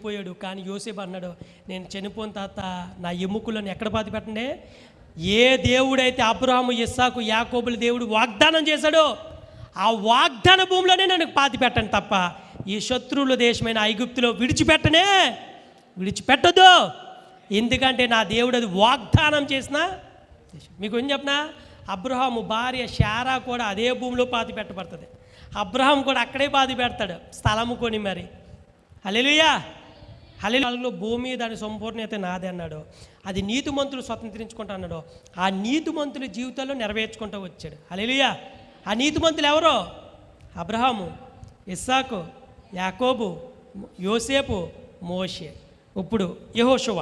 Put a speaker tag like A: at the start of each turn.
A: పోయాడు. కానీ యోసేపు అన్నాడు, నేను చనిపోయిన తర్వాత నా ఎముకలను ఎక్కడ పాతి పెట్టండి? ఏ దేవుడైతే అబ్రహాము, ఇస్సాకు, యాకోబుల దేవుడు వాగ్దానం చేశాడో ఆ వాగ్దాన భూమిలోనే నన్ను పాతి పెట్టండి తప్ప ఈ శత్రువుల దేశమైన ఐగుప్తులో విడిచిపెట్టదు. ఎందుకంటే నా దేవుడు అది వాగ్దానం చేసిన దేశం. మీకు ఏం చెప్పనా, అబ్రహాము భార్య శారా కూడా అదే భూమిలో పాతి పెట్టబడుతుంది. అబ్రహాం కూడా అక్కడే పాతి పెడతాడు, స్థలము కొని. మరి హల్లెలూయా. హల్లెలూయాలో భూమి దాని సంపూర్ణత నాదే అన్నాడు. అది నీతిమంతులు స్వతంత్రించుకుంటా అన్నాడు. ఆ నీతిమంతుల జీవితాల్లో నెరవేర్చుకుంటూ వచ్చాడు. హల్లెలూయా. ఆ నీతిమంతులు ఎవరో? అబ్రహాము, ఇస్సాకు, యాకోబు, యోసేపు, మోషే. ఇప్పుడు యెహోషువ.